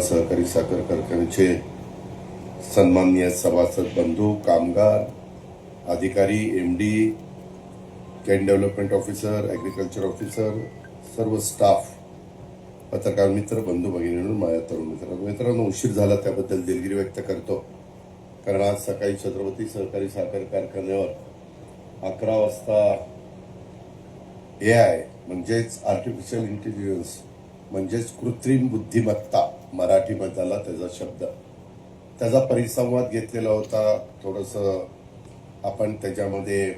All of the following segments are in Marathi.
सहकारी साखर कारखान्याचे सन्माननीय सभासद बंधू, कामगार, अधिकारी, MD, can development officer, agriculture officer, सर्व स्टाफ, पत्रकार मित्र, बंधू भगिनींनो, माझ्या तरुण मित्रांनो, उशीर झाला त्याबद्दल दिलगिरी व्यक्त करतो. कारण आज सकाळी छत्रपती सहकारी साखर कारखान्यावर 11 वाजता AI म्हणजेच आर्टिफिशियल इंटेलिजन्स म्हणजेच कृत्रिम बुद्धिमत्ता मराठीमध्ये आला त्याचा शब्द, त्याचा परिसंवाद घेतलेला होता. थोडंसं आपण त्याच्यामध्ये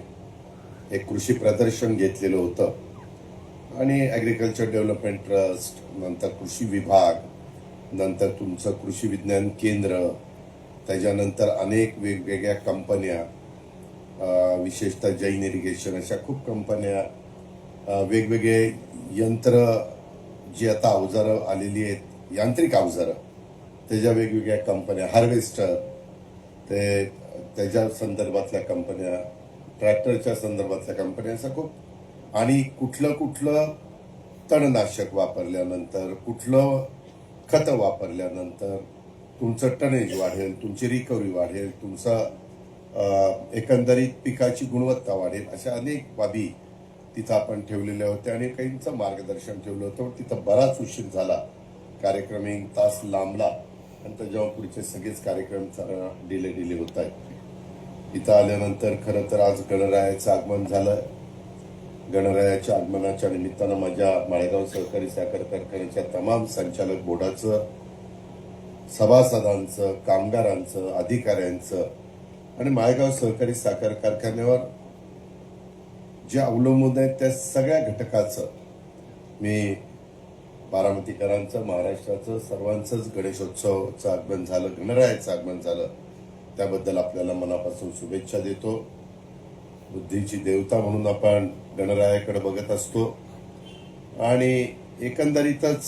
एक कृषी प्रदर्शन घेतलेलं होतं आणि ॲग्रिकल्चर डेव्हलपमेंट ट्रस्ट, नंतर कृषी विभाग, नंतर तुमचं कृषी विज्ञान केंद्र, त्याच्यानंतर अनेक वेगवेगळ्या कंपन्या, विशेषतः जैन इरिगेशन, अशा खूप कंपन्या, वेगवेगळे यंत्र जी आता अवजारं आलेली आहेत, यांत्रिक अवजारं, त्याच्या वेगवेगळ्या कंपन्या, हार्वेस्टर, ते त्याच्या संदर्भातल्या कंपन्या, ट्रॅक्टरच्या संदर्भातल्या कंपन्या, असं खूप. आणि कुठलं तणनाशक वापरल्यानंतर, कुठलं खतं वापरल्यानंतर तुमचं टनेज वाढेल, तुमची रिकव्हरी वाढेल, तुमचं एकंदरीत पिकाची गुणवत्ता वाढेल, अशा अनेक बाबी तिथं आपण ठेवलेल्या होत्या आणि काहींचं मार्गदर्शन ठेवलं होतं. तिथं बराच उशीर झाला, कार्यक्रम 1 तास लांबला आणि त्याच्यावर पुढचे सगळेच कार्यक्रम डिले होत आहेत. इथं आल्यानंतर खरं तर आज गणरायाचं आगमन झालं. गणरायाच्या आगमनाच्या निमित्तानं माझ्या माळेगाव सहकारी साखर कारखान्याच्या तमाम संचालक बोर्डाचं, सभासदांचं, कामगारांचं, अधिकाऱ्यांचं आणि माळेगाव सहकारी साखर कारखान्यावर जे अवलंबून आहेत त्या सगळ्या घटकाचं मी बारामतीकरांचं, महाराष्ट्राचं, सर्वांचंच गणेशोत्सवाचं आगमन झालं, गणरायाचं आगमन झालं, त्याबद्दल आपल्याला मनापासून शुभेच्छा देतो. बुद्धीची देवता म्हणून आपण गणरायाकडे बघत असतो आणि एकंदरीतच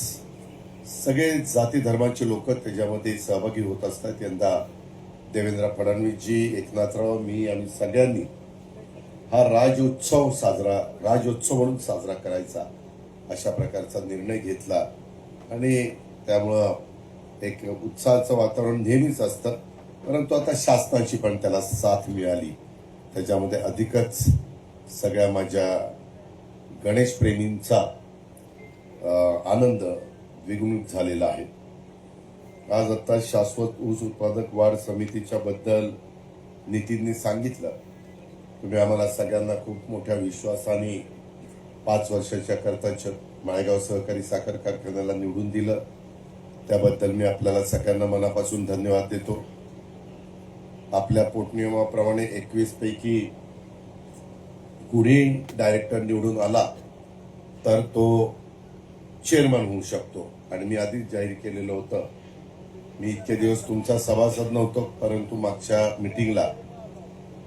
सगळे जाती धर्माचे लोक त्याच्यामध्ये सहभागी होत असतात. यंदा देवेंद्र फडणवीसजी, एकनाथराव, मी आणि सगळ्यांनी हा राजोत्सव म्हणून साजरा करायचा अशा प्रकारचा निर्णय घेतला आणि त्यामुळं एक उत्साहाचं वातावरण नेहमीच असतं. परंतु आता शासनाची पण त्याला साथ मिळाली, त्याच्यामध्ये अधिकच सगळ्या माझ्या गणेशप्रेमींचा आनंद द्विगुणित झालेला आहे. आज आता शाश्वत ऊस उत्पादक वाढ समितीच्या बद्दल नितीनने सांगितलं. तुम्ही आम्हाला सगळ्यांना खूप मोठ्या विश्वासाने 5 वर्षाच्या करता माळेगाव सहकारी साखर कारखान्याला निवडून दिलं, त्याबद्दल मी आपल्याला सगळ्यांना मनापासून धन्यवाद देतो. आपल्या पोटनियमाप्रमाणे 21 पैकी कुणी डायरेक्टर निवडून आला तर तो चेअरमन होऊ शकतो आणि मी आधीच जाहीर केलेलं होतं. मी इतके दिवस तुमचा सभासद नव्हतो, परंतु मागच्या मिटिंगला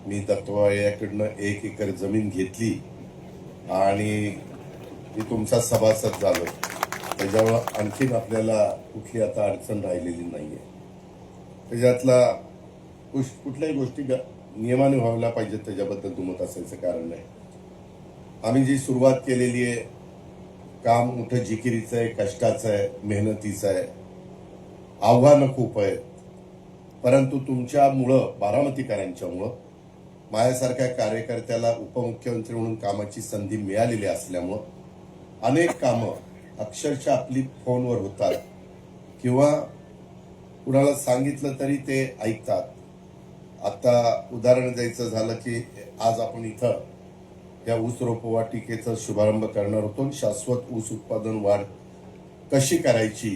मी दत्तवाळ्याकडनं 1 एकर जमीन घेतली आणि मी तुमचा सभासद झालो. त्याच्यामुळं आणखीन आपल्याला कुठली आता अडचण राहिलेली नाहीये. त्याच्यातला कुठल्याही गोष्टी नियमाने व्हायला पाहिजेत, त्याच्याबद्दल दुमत असायचं कारण नाही. आम्ही जी सुरुवात केलेली आहे, काम मोठं जिकिरीचं आहे, कष्टाचं आहे, मेहनतीचं आहे, आव्हानं खूप आहेत. परंतु तुमच्यामुळं, बारामतीकरांच्यामुळं, माझ्यासारख्या कार्यकर्त्याला उपमुख्यमंत्री म्हणून कामाची संधी मिळालेली असल्यामुळं अनेक कामं अक्षरशः आपली फोनवर होतात किंवा कुणाला सांगितलं तरी ते ऐकतात. आता उदाहरण द्यायचं झालं की आज आपण इथं या ऊस रोपवाटिकेचा शुभारंभ करणार होतो. शाश्वत ऊस उत्पादन वाढ कशी करायची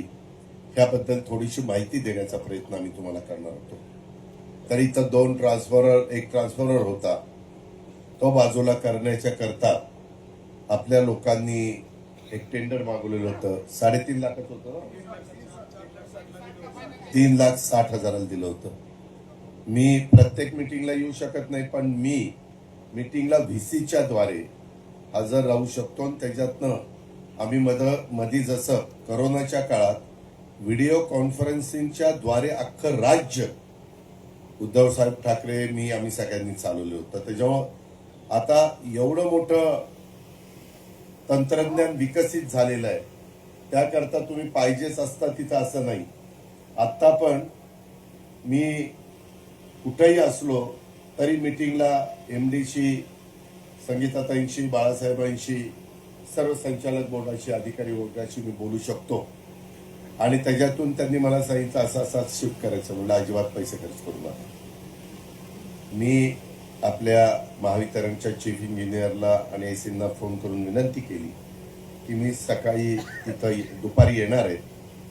ह्याबद्दल थोडीशी माहिती देण्याचा प्रयत्न आम्ही तुम्हाला करणार होतो. तर इथं 2 ट्रान्सफॉर्मर, एक ट्रान्सफॉर्मर होता, तो बाजूला करण्याच्या करता आपल्या लोकांनी एक टेंडर मागवलेलं होतं. 3.5 लाखाचं होतं, 3,60,000 दिलं होतं. मी प्रत्येक मिटिंगला येऊ शकत नाही, पण मी मिटिंगला VCच्या द्वारे हजर राहू शकतो आणि त्याच्यातनं आम्ही मधी जसं करोनाच्या काळात व्हिडिओ कॉन्फरन्सिंगच्या द्वारे अख्खं राज्य उद्धव साहेब ठाकरे, आम्ही सगळ्यांनी चालवलं होतं. त्याच्यामुळं आता एवढं मोठं तंत्रज्ञान विकसित झालेलं आहे, त्याकरता तुम्ही पाहिजेच असता तिथं असं नाही. आत्ता पण मी कुठेही असलो तरी मीटिंगला एमडीशी, संगीताताईंशी, बाळासाहेबांशी, सर्व संचालक बोर्डाशी, अधिकारी वर्गाशी मी बोलू शकतो. आणि त्याच्यातून त्यांनी मला सांगितलं असं असं शिफ्ट करायचं. म्हणलं अजिबात पैसे खर्च करू नका. मी आपल्या महावितरणच्या चीफ इंजिनियरला आणि एसींना फोन करून विनंती केली की मी सकाळी तिथं दुपारी येणार आहे,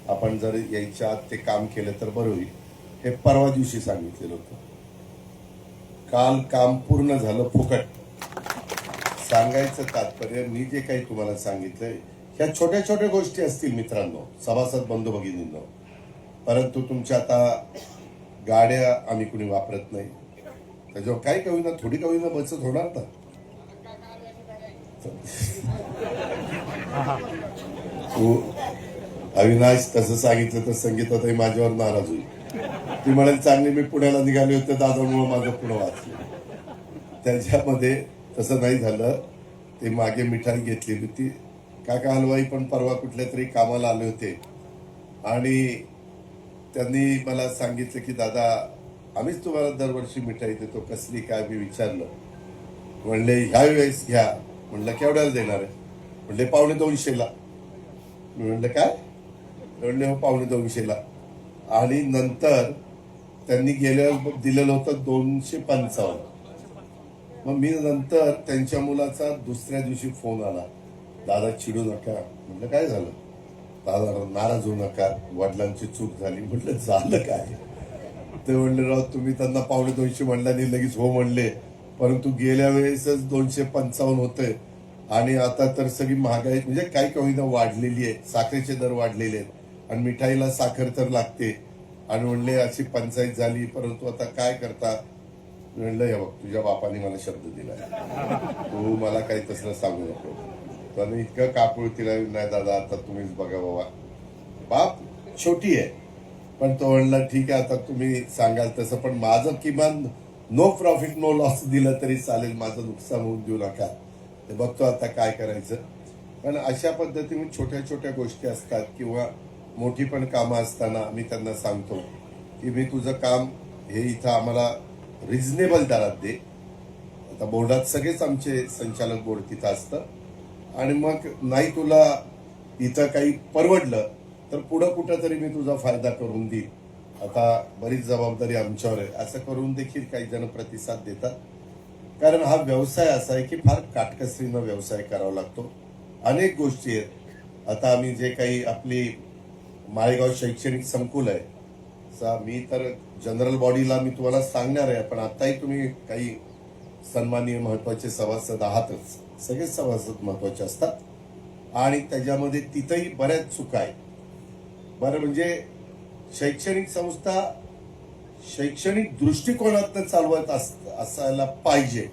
आपण जर यायच्या आत ते काम केलं तर बरं होईल. हे परवा दिवशी सांगितलेलं होतं. काल काम पूर्ण झालं फुकट. सांगायचं तात्पर्य मी जे काही तुम्हाला सांगितलंय ह्या छोट्या छोट्या गोष्टी असतील मित्रांनो, सभासद बंधू भगिनींनो, परंतु तुमच्या आता गाड्या आम्ही कुणी वापरत नाही, त्याच्यावर काय कवी ना थोडी कवी ना बचत होणार ना. अविनाश तसं सांगितलं तर संगीताताई माझ्यावर नाराज होईल. ती म्हणाल चांगली मी पुण्याला निघाले होते दादामुळे माझं पुढं वाचलं. त्याच्यामध्ये तसं नाही झालं. ते मागे मिठाई घेतली होती. काका हलवाई पण परवा कुठल्या तरी कामाला आले होते आणि त्यांनी मला सांगितलं की दादा आम्हीच तुम्हाला दरवर्षी मिठाई देतो, कसली काय. मी विचारलं, म्हणले ह्या वेळेस घ्या. म्हणलं केवढ्याला देणार आहे? म्हणले 250ला. मी म्हणलं काय? म्हणले हो 250ला. आणि नंतर त्यांनी गेल्या दिलेलं होतं 255. मग मी नंतर त्यांच्या मुलाचा दुसऱ्या दिवशी फोन आला, दादा चिडू नका. म्हटलं काय झालं? दादा नाराज होऊ नका, वडिलांची चूक झाली. म्हटलं झालं काय? ते म्हणले राव तुम्ही त्यांना 250 म्हणल्याने लगेच हो म्हणले, परंतु गेल्या वेळेसच 255 होते आणि आता तर सगळी महागाई म्हणजे काही कमी वाढलेली आहे. साखरेचे दर वाढलेले आहेत आणि मिठाईला साखर तर लागते. आणि म्हणले अशी पंचायत झाली, परंतु आता काय करता? म्हणलं हे बघ तुझ्या बापाने मला शब्द दिला, तू मला काही तसं सांगू नको. त्याने इतकं काकुळतीला नाही दादा आता तुम्हीच बघा बाबा. बाप छोटी आहे पण तो म्हणला ठीक आहे आता तुम्ही सांगाल तसं, पण माझं किमान नो प्रॉफिट नो लॉस दिलं तरी चालेल, माझं नुकसान होऊन देऊ नका. ते बघतो आता काय करायचं. पण अशा पद्धतीने छोट्या छोट्या गोष्टी असतात किंवा मोठी पण कामं असताना मी त्यांना सांगतो की मी तुझं काम हे इथं आम्हाला रिझनेबल दरात दे. आता बोर्डात सगळेच आमचे संचालक बोर्ड तिथं असतं आणि मग नाही तुला इथं काही परवडलं तर पुढं कुठं तरी मी तुझा फायदा करून देईन. आता बरीच जबाबदारी आमच्यावर आहे असं करून देखील काही जण प्रतिसाद देतात. कारण हा व्यवसाय असा आहे की फार काटकसरीनं व्यवसाय करावा लागतो. अनेक गोष्टी आहेत. आता आम्ही जे काही आपली माळेगाव शैक्षणिक संकुल आहे, मी तर जनरल बॉडीला मी तुम्हाला सांगणार आहे, पण आताही तुम्ही काही सन्माननीय महत्वाचे सभासद आहातच. सगळेच सभासद महत्वाचे असतात आणि त्याच्यामध्ये तिथंही बऱ्याच चुका आहेत. बरं म्हणजे शैक्षणिक संस्था शैक्षणिक दृष्टिकोनातनं चालवत असायला पाहिजे,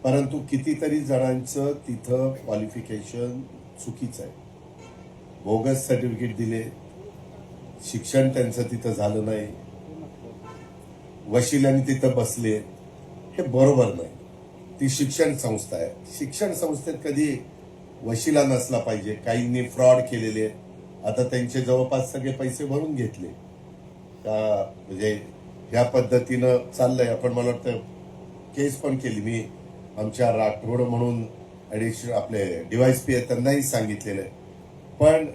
परंतु कितीतरी जणांचं तिथं क्वालिफिकेशन चुकीचं आहे. बोगस सर्टिफिकेट दिले, शिक्षण त्यांचं तिथं झालं नाही, वशिल्याने तिथं बसले, हे बरोबर नाही. ती शिक्षण संस्था आहे. शिक्षण संस्थेत कधी वशिला नसला पाहिजे. काहींनी फ्रॉड केलेले, आता त्यांचे जवळपास सगळे पैसे भरून घेतले म्हणजे ह्या पद्धतीनं चाललंय. आपण मला वाटतं केस पण केली मी. आमच्या राठोड म्हणून ॲडिशनल आपले DYSP आहेत त्यांनाही सांगितलेलं आहे. पण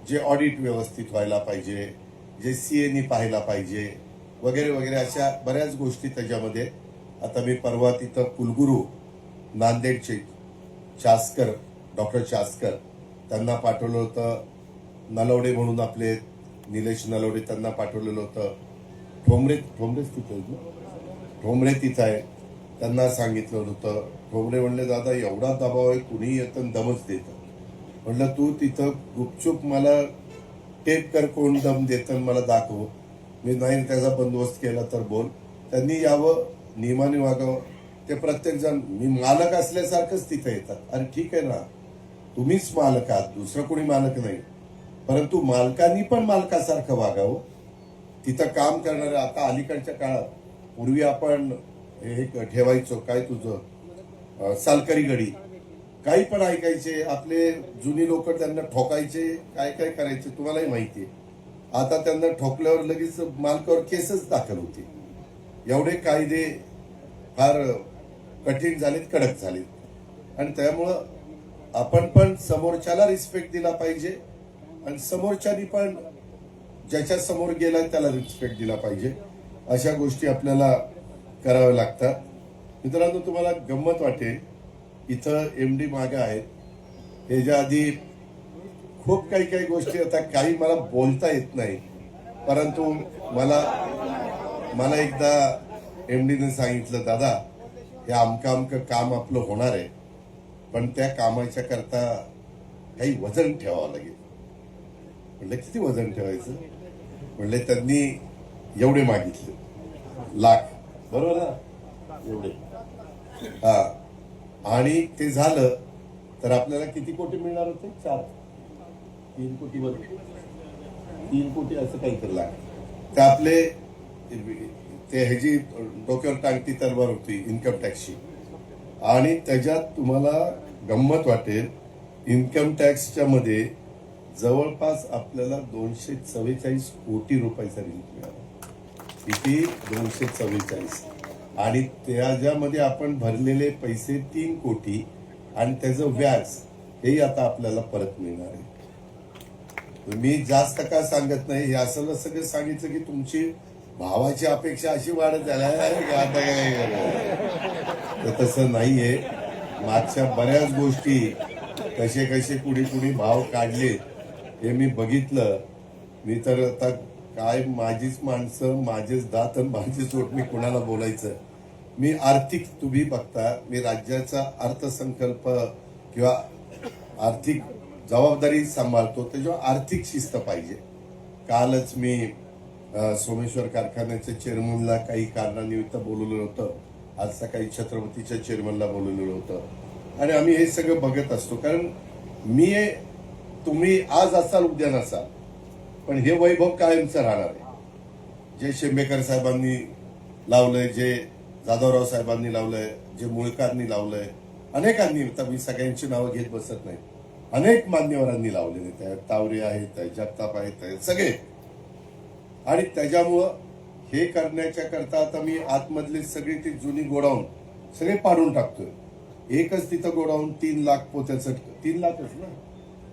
जे ऑडिट व्यवस्थित व्हायला पाहिजे, जे CAनी पाहायला पाहिजे वगैरे वगैरे अशा बऱ्याच गोष्टी त्याच्यामध्ये. आता मी परवा तिथं कुलगुरू नांदेडचे चासकर, डॉक्टर चासकर त्यांना पाठवलं होतं. नलवडे म्हणून आपले निलेश नलवडे त्यांना पाठवलेलं होतं. ठोंबरेच तिथं आहेत ना, ठोंबरे तिथं आहे, त्यांना सांगितलं होतं. ठोंबरे म्हणले दादा एवढा दबाव आहे, कुणी येतं दमच देतं. म्हणलं तू तिथं गुपचूप मला टेप कर, कोण दम देतं मला दाखव. मी नाही त्याचा बंदोबस्त केला तर बोल. त्यांनी यावं, नियमाने वागावं. ते प्रत्येक जण मी मालक असल्यासारखंच तिथे येतात. अरे ठीक आहे ना, तुम्हीच मालक आहात, दुसरं कोणी मालक नाही, परंतु मालकांनी पण मालकासारखं वागावं. तिथं काम करणारे आता अलीकडच्या काळात, पूर्वी आपण हे ठेवायचो काय तुझं सालकरी गडी, काही पण ऐकायचे. आपले जुनी लोक त्यांना ठोकायचे, काय काय करायचे तुम्हालाही माहिती आहे. आता त्यांना ठोकल्यावर लगेच मालकावर केसच दाखल होती. एवढे कायदे फार कठीण झालेत, कडक झालेत. आणि त्यामुळं आपण पण समोरच्याला रिस्पेक्ट दिला पाहिजे आणि समोरच्यानी पण ज्याच्या समोर गेलाय त्याला रिस्पेक्ट दिला पाहिजे. अशा गोष्टी आपल्याला कराव्या लागतात. मित्रांनो, तुम्हाला गंमत वाटेल, इथं एमडी मागे आहेत. ह्याच्या आधी खूप काही काही गोष्टी आता काही मला बोलता येत नाही, परंतु मला एकदा एमडीने सांगितलं, दादा हे अमकं अमकं काम आपलं होणार आहे, पण त्या कामाच्या करता काही वजन ठेवावं लागेल. म्हणलं किती वजन ठेवायचं? म्हणले त्यांनी एवढे मागितले, लाख, बरोबर ना, एवढे. हा, आणि ते झालं तर आपल्याला किती कोटी मिळणार होते? 3 कोटी वर 3 कोटी असं काहीतरी लाख. ते आपले ते ह्याची डोक्यावर टांगती तलवार होती इन्कम टॅक्सची. आणि त्याच्यात तुम्हाला गंमत वाटेल, इन्कम टॅक्सच्या मध्ये जवळपास आपल्याला 244 कोटी रुपयाचा रिलीफ मिळाला. किती? 244. आणि त्याच्यामध्ये आपण भरलेले पैसे 3 कोटी आणि त्याचं व्याज हेही आता आपल्याला परत मिळणार आहे. मी जास्त का सांगत नाही, हे असं सगळं सांगितलं की तुमची भावाची अपेक्षा अशी वाढत झाली आता काय. तसं नाहीये. मागच्या बऱ्याच गोष्टी कसे कसे कुणी भाव काढले हे मी बघितलं. मी तर आता काय, माझीच माणसं, माझेच दात आणि माझीच ओठ, मी कुणाला बोलायचं. मी आर्थिक, तुम्ही बघता, मी राज्याचा अर्थसंकल्प किंवा आर्थिक जबाबदारी सांभाळतो, त्याच्यावर आर्थिक शिस्त पाहिजे. कालच मी सोमेश्वर कारखान्याच्या चेअरमनला काही कारणानिमित्त बोलवलं होतं. आज सकाळी छत्रपतीच्या चेअरमनला बोलवलेलं होतं. आणि आम्ही हे सगळं बघत असतो, कारण तुम्ही आज असाल उद्या नसाल, पण हे वैभव कायमचं राहणार आहे. जे शेंबेकर साहेबांनी लावलंय, जे जाधवराव साहेबांनी लावलंय, जे मुळकरांनी लावलंय, अनेकांनी, तर मी सगळ्यांची नावं घेत बसत नाही, अनेक मान्यवरांनी लावलेले. त्या तावरे आहेत, जगताप आहेत, सगळे. आणि त्याच्यामुळं हे करण्याच्या करता आता मी आतमधली सगळी ती जुनी गोडाऊन सगळे पाडून टाकतोय. एकच तिथं गोडाऊन 3 लाख पोत्याचं, 3 लाखच ना,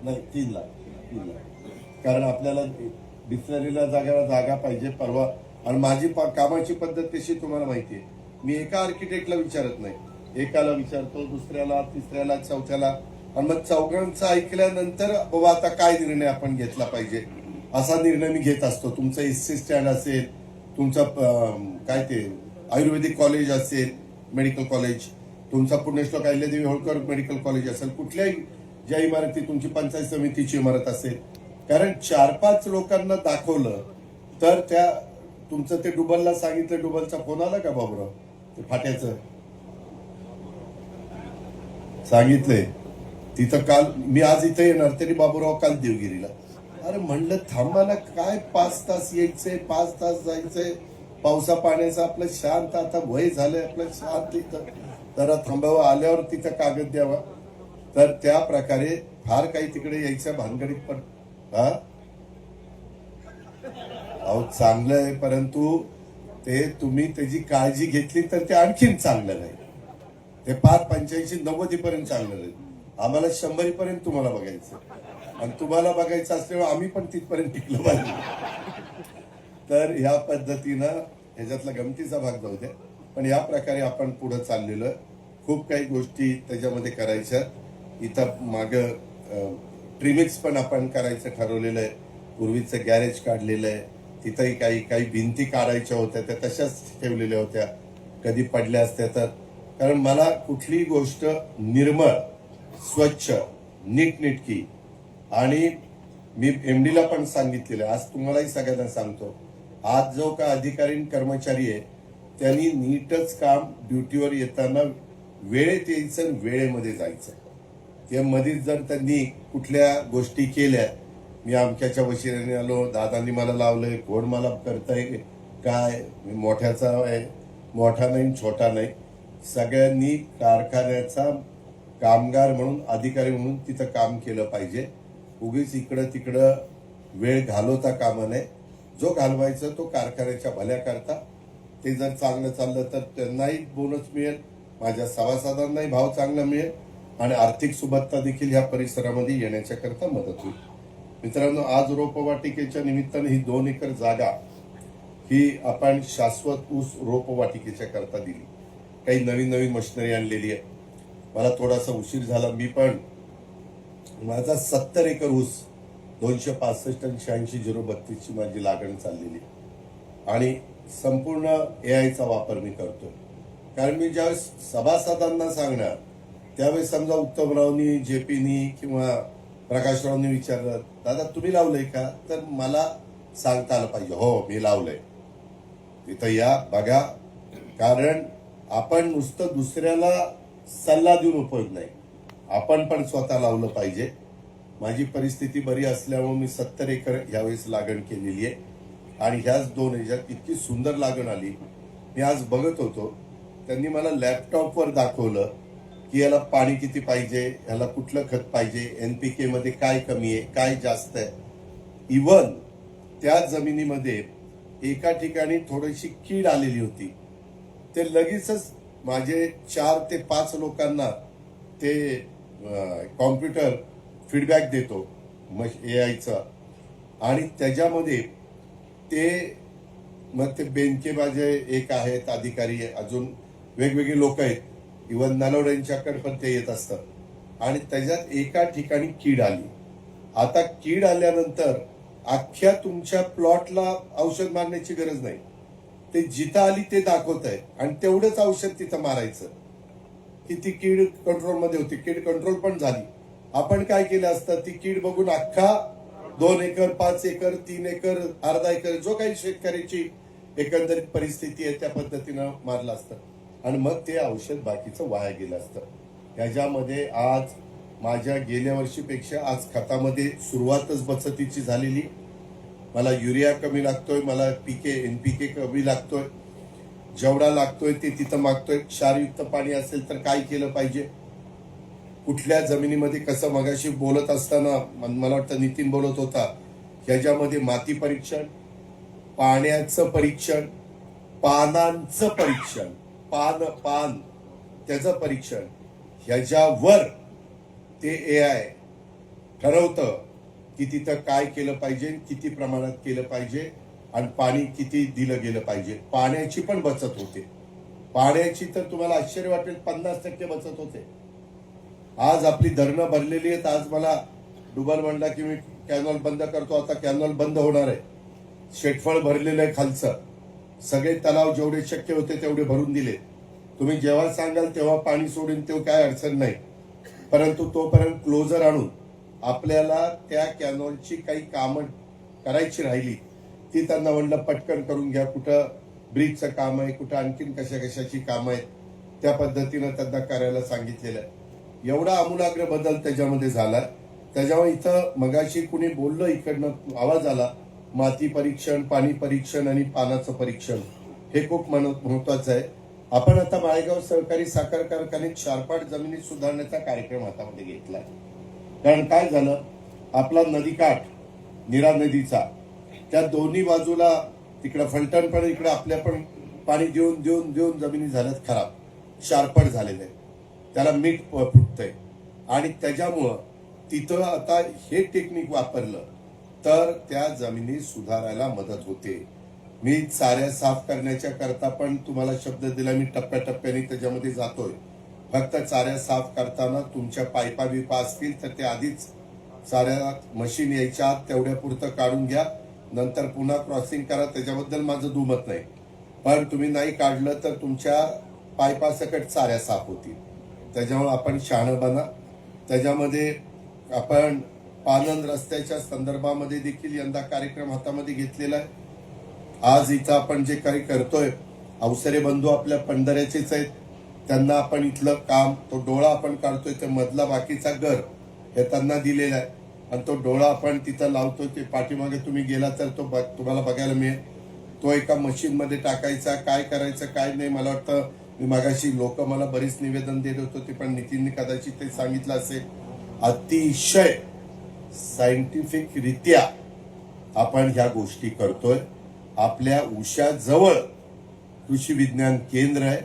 नाही 3 लाख, कारण आपल्याला डिक्शनरीला जागा पाहिजे. परवा, आणि माझी कामाची पद्धत कशी तुम्हाला माहितीये, मी एका आर्किटेक्टला विचारत नाही, एकाला विचारतो, दुसऱ्याला, तिसऱ्याला, चौथ्याला, आणि मग चौघांचं ऐकल्यानंतर बाबा आता काय निर्णय आपण घेतला पाहिजे, असा निर्णय मी घेत असतो. तुमचं एससी स्टँड असेल, तुमचं काय ते आयुर्वेदिक कॉलेज असेल, मेडिकल कॉलेज, तुमचा पुण्यश्लोक अहिल्यादेवी होळकर मेडिकल कॉलेज असेल, कुठल्याही ज्या इमारती, तुमची पंचायत समितीची इमारत असेल, कारण 4-5 लोकांना दाखवलं तर त्या तुमचं ते डुबलला सांगितलं, डुबलचा फोन आला का बाबूराव, ते फाट्याचं सांगितलंय तिथं. काल मी आज इथे येणार तरी बाबूराव काल देवगिरीला. अरे म्हणलं थांबा ना, काय 5 तास यायचंय, 5 तास जायचंय, पावसा पाण्याचं आपलं शांत, आता वय झालंय आपलं शांत, जरा थांबावं, आल्यावर तिथं कागद द्यावा. तर त्या प्रकारे फार काही तिकडे यायच्या भानगडीत पण अहो चांगलं आहे, परंतु ते तुम्ही त्याची काळजी घेतली तर ते आणखीन चांगलं नाही. ते फार 85-90 पर्यंत चांगलं नाही. आम्हाला 100 पर्यंत तुम्हाला बघायचं, आणि तुम्हाला बघायचं असल्यामुळे आम्ही पण तिथपर्यंत टिकलो पाहिजे. तर ह्या पद्धतीनं ह्याच्यातला गमतीचा भाग जाऊ द्या, पण या प्रकारे आपण पुढे चाललेलं. खूप काही गोष्टी त्याच्यामध्ये करायच्या. इथं मागं ट्रिमिक्स पण आपण करायचं ठरवलेलं आहे. पूर्वीचं गॅरेज काढलेलं आहे, तिथंही काही भिंती काढायच्या होत्या, त्या तशाच ठेवलेल्या होत्या, कधी पडल्या असत्या तर. कारण मला कुठलीही गोष्ट निर्मळ, स्वच्छ, नीटनेटकी, आणि मी एमडीला पण सांगितलेलं, आज तुम्हालाही सगळ्यांना सांगतो, आज जो का अधिकारी कर्मचारी आहे त्यांनी नीटच काम, ड्युटीवर येताना वेळेत यायचं, वेळेमध्ये जायचं. त्या मध्येच जर त्यांनी कुठल्या गोष्टी केल्या, मी अमक्याच्या वशिल्याने आलो, दादांनी मला लावलंय, कोण मला करताय काय, मी मोठ्याचा आहे, मोठा नाही छोटा नाही, सगळ्यांनी कारखान्याचा कामगार म्हणून, अधिकारी म्हणून तिथं काम केलं पाहिजे. उगीच इकडं तिकडं वेळ घालवता कामा नये. जो घालवायचा तो कारखान्याच्या भल्या करता. ते जर चांगलं चाललं तर त्यांनाही बोनस मिळेल, माझ्या सभासदांनाही भाव चांगला मिळेल आणि आर्थिक सुबत्ता देखील ह्या परिसरामध्ये येण्याच्या करता मदत होईल. मित्रांनो, आज रोपवाटिकेच्या निमित्ताने ही 2 एकर जागा ही आपण शाश्वत ऊस रोपवाटिकेच्या करता दिली. काही नवीन नवीन मशिनरी आणलेली आहे. मला थोडासा उशीर झाला. मी पण माझा 70 एकर ऊस 265 आणि 86-032 ची माझी लागण चाललेली आणि संपूर्ण एआयचा वापर मी करतोय. कारण मी ज्यावेळेस सभासदांना सांगणार त्यावेळेस समजा उत्तमरावनी, जेपीनी किंवा प्रकाशरावनी विचारलं, दादा तुम्ही लावलंय का, तर मला सांगता आलं पाहिजे हो मी लावलंय. तिथं या बघा. कारण आपण नुसतं दुसऱ्याला सल्ला देऊन उपयोग नाही, आपण पण स्वतः लावलं पाहिजे. माझी परिस्थिती बरी असल्यामुळे मी 70 एकर यावेळेस लागण केलेली आहे आणि ह्याच 2 ह्याच्यात इतकी सुंदर लागण आली. मी आज बघत होतो, त्यांनी मला लॅपटॉपवर दाखवलं की याला पाणी किती पाहिजे, याला कुठलं खत पाहिजे, NPK मध्ये काय कमी आहे, काय जास्त आहे. इव्हन त्या जमिनीमध्ये एका ठिकाणी थोडीशी कीड आलेली होती. ते लगेचच माझे 4 ते 5 लोकांना ते कॉम्प्युटर फीडबॅक देतो एआयचा आणि त्याच्यामध्ये ते मग ते बेनके माझे एक आहेत अधिकारी, अजून वेगवेगळे लोक आहेत, इव्हन नलवड्यांच्याकडे पण ते येत असतात आणि त्याच्यात एका ठिकाणी कीड आली. आता कीड आल्यानंतर अख्ख्या तुमच्या प्लॉटला औषध मारण्याची गरज नाही. ते जिथं आली ते दाखवत आहे आणि तेवढंच औषध तिथं मारायचं की ती कीड कंट्रोलमध्ये होती. कीड कंट्रोल पण झाली. आपण काय केलं असतं, ती कीड बघून अख्खा 2 एकर, 5 एकर, 3 एकर, अर्धा एकर जो काही शेतकऱ्याची एकंदरीत परिस्थिती आहे त्या पद्धतीनं मारलं असतं आणि मग ते औषध बाकीचं वाया गेलं असतं. ह्याच्यामध्ये आज माझ्या गेल्या वर्षीपेक्षा आज खतामध्ये सुरुवातच बचतीची झालेली. मला युरिया कमी लागतोय, मला NPK कमी लागतोय. जेवढा लागतोय ते तिथं मागतोय. क्षारयुक्त पाणी असेल तर काय केलं पाहिजे, कुठल्या जमिनीमध्ये कसं, मगाशी बोलत असताना मला वाटतं नितीन बोलत होता, ह्याच्यामध्ये माती परीक्षण, पाण्याचं परीक्षण, पानांचं परीक्षण, पान त्याचं परीक्षण, ह्याच्यावर ते एआय ठरवतं की तिथं काय केलं पाहिजे, किती प्रमाणात केलं पाहिजे आणि पाणी किती दिलं गेलं पाहिजे. पाण्याची पण बचत होते. पाण्याची तर तुम्हाला आश्चर्य वाटेल 50% बचत होते. आज आपली धरणं भरलेली आहेत. आज मला डुबल म्हणला की मी कॅनॉल बंद करतो. आता कॅनॉल बंद होणार आहे. शेतफळ भरलेलं आहे खालचं. सगळे तलाव जेवढे शक्य होते तेवढे भरून दिले. तुम्ही जेव्हा सांगाल तेव्हा पाणी सोडून तेव्हा काय अडचण नाही. परंतु तोपर्यंत क्लोजर आणून आपल्याला त्या कॅनॉलची काही कामं करायची राहिली ती त्यांना म्हणलं पटकन करून घ्या. कुठं ब्रिजचं काम आहे, कुठं आणखीन कशाची कामं आहेत, त्या पद्धतीनं त्यांना करायला सांगितलेलं आहे. एवढा आमूलाग्र बदल त्याच्यामध्ये झाला. त्याच्यामुळे इथं मगाशी कुणी बोललं, इकडनं आवाज आला, माती परीक्षण, पाणी परीक्षण आणि पानाचं परीक्षण हे खूप महत्वाचं आहे. आपण आता माळेगाव सहकारी साखर कारखान्यात क्षारपाट जमिनी सुधारण्याचा कार्यक्रम हातामध्ये घेतलाय. कारण काय झालं, आपला नदीकाठ नीरा नदीचा त्या दोन्ही बाजूला तिकडं फलटण पण इकडे आपल्या पण पाणी देऊन देऊन देऊन जमिनी झाल्यात खराब, क्षारपट झालेले आहे. त्याला मीठ फुटतंय आणि त्याच्यामुळं तिथं आता हे टेक्निक वापरलं तर त्या जमिनी सुधारायला मदत होते. मी चाऱ्या साफ करण्याच्या करता पण तुम्हाला शब्द दिला, मी टप्प्याटप्प्याने त्याच्यामध्ये जातोय. फक्त चाऱ्या साफ करताना तुमच्या पायपा बिपा असतील तर ते आधीच चाऱ्या मशीन यायच्या आत तेवढ्या पुरतं काढून घ्या, नंतर पुन्हा क्रॉसिंग करा. त्याच्याबद्दल माझं दुमत नाही, पण तुम्ही नाही काढलं तर तुमच्या पायपासकट चाऱ्या साफ होतील. त्याच्यामुळे आपण शहाणं बना. त्याच्यामध्ये आपण पानंद रस्त्याच्या संदर्भामध्ये देखील यंदा कार्यक्रम हातामध्ये घेतलेला आहे. आज इथं आपण जे काही करतोय, अवसरे बंधू आपल्या पंढऱ्याचेच आहेत, त्यांना आपण इथलं काम, तो डोळा आपण काढतोय, ते मधला बाकीचा घर हे त्यांना दिलेला आहे आणि तो डोळा आपण तिथं लावतोय. ते पाठीमागे तुम्ही गेला तर तो तुम्हाला बघायला मिळेल. तो एका मशीन मध्ये टाकायचा, काय करायचं काय नाही. मला वाटतं मी मागाशी लोक मला बरीच निवेदन देत होते, पण नितीनने कदाचित ते सांगितलं असेल, अतिशय सायंटिफिक रित्या आपण ह्या गोष्टी करतोय. आपल्या उशाजवळ कृषी विज्ञान केंद्र आहे.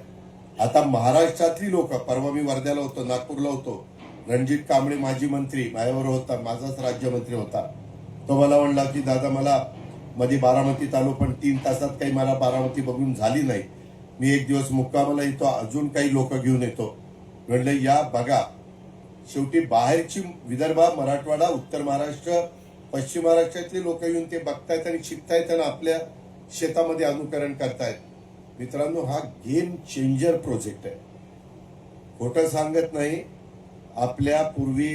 आता महाराष्ट्रातली लोक, परवा मी वर्ध्याला होतो, नागपूरला होतो, रणजित कांबळे माजी मंत्री माझ्यावर होता, माझाच राज्यमंत्री होता. तो मला म्हणला की दादा मला मध्ये बारामतीत आलो पण 3 तासात काही मला बारामती बघून झाली नाही, मी एक दिवस मुक्कामाला येतो, अजून काही लोक घेऊन येतो. म्हणलं या बघा, शेवटी बाहेरची विदर्भ, मराठवाडा, उत्तर महाराष्ट्र, पश्चिम महाराष्ट्रातले लोक येऊन ते बघतायत आणि शिकतायत आणि आपल्या शेतामध्ये अनुकरण करतायत. मित्रांनो, हा गेम चेंजर प्रोजेक्ट आहे. खोटं सांगत नाही. आपल्या पूर्वी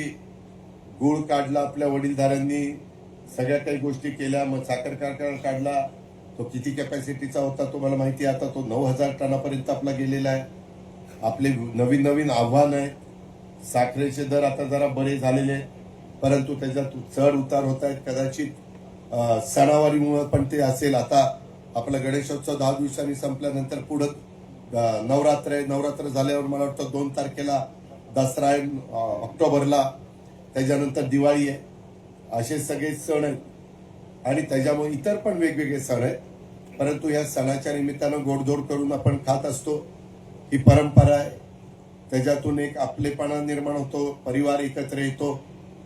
गुळ काढला, आपल्या वडीलधाऱ्यांनी सगळ्या काही गोष्टी केल्या, मग साखर कारखाना काढला. तो किती कॅपॅसिटीचा होता तुम्हाला माहिती आहे. आता तो 9,000 टनापर्यंत आपला गेलेला आहे. आपले नवीन नवीन आव्हान आहे. साखरेचे दर आता जरा बरे झालेले, परंतु त्याच्यात चढ उतार होत आहेत. कदाचित सणावारीमुळे पण ते असेल. आता आपला गणेशोत्सव 10 दिवसांनी संपल्यानंतर पुढं नवरात्र आहे. नवरात्र झाल्यावर मला वाटतं 2 तारखेला दसरा आहे, ऑक्टोबरला, त्याच्यानंतर दिवाळी आहे. असे सगळे सण आहेत आणि त्याच्यामुळे इतर पण वेगवेगळे सण आहेत. परंतु या सणाच्या निमित्तानं गोडधोड करून आपण खात असतो. ही परंपरा आहे. त्याच्यातून एक आपलेपणा निर्माण होतो, परिवार एकत्र येतो.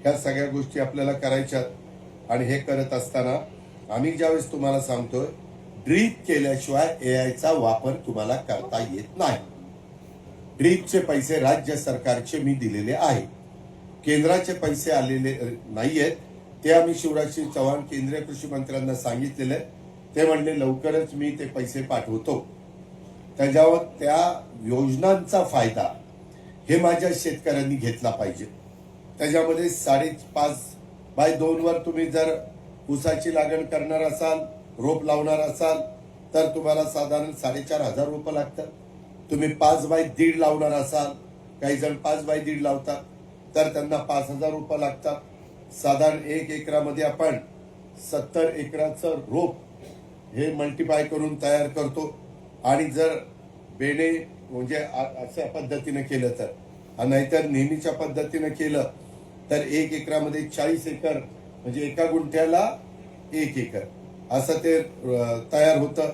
ह्या सगळ्या गोष्टी आपल्याला करायच्यात आणि हे करत असताना आम्ही ज्यावेळेस तुम्हाला सांगतोय, ड्रीप केल्याशिवाय एआयचा वापर तुम्हाला करता येत नाही. ड्रीपचे पैसे राज्य सरकारचे मी दिलेले आहे. केंद्राचे पैसे आलेले नाहीयेत. ते आम्ही शिवराजसिंग चौहान केंद्रीय कृषी मंत्र्यांना सांगितलेले. ते म्हणले लवकरच मी ते पैसे पाठवतो. त्याच्यावर त्या योजनांचा फायदा हे माझ्या शेतकऱ्यांनी घेतला पाहिजे. त्याच्यामध्ये 5.5x2 वर तुम्ही जर ऊसाची लागण करणार असाल, रोप लावणार असाल, तर तुम्हाला साधारण 4,500 रुपये लागतात. तुम्ही 5x1.5 लावणार असाल, काही जण 5x1.5 लावतात, तर त्यांना 5,000 रुपये लागतात. साधारण 1 एकरामध्ये आपण 70 एकराचं रोप हे मल्टिप्लाय करून तयार करतो. आणि जर बेणे म्हणजे अशा पद्धतीने केलं तर, नाहीतर नेहमीच्या पद्धतीने केलं तर 1 एकरामध्ये 40 एकर म्हणजे एका गुंठ्याला 1 एकर असं ते तयार होतं.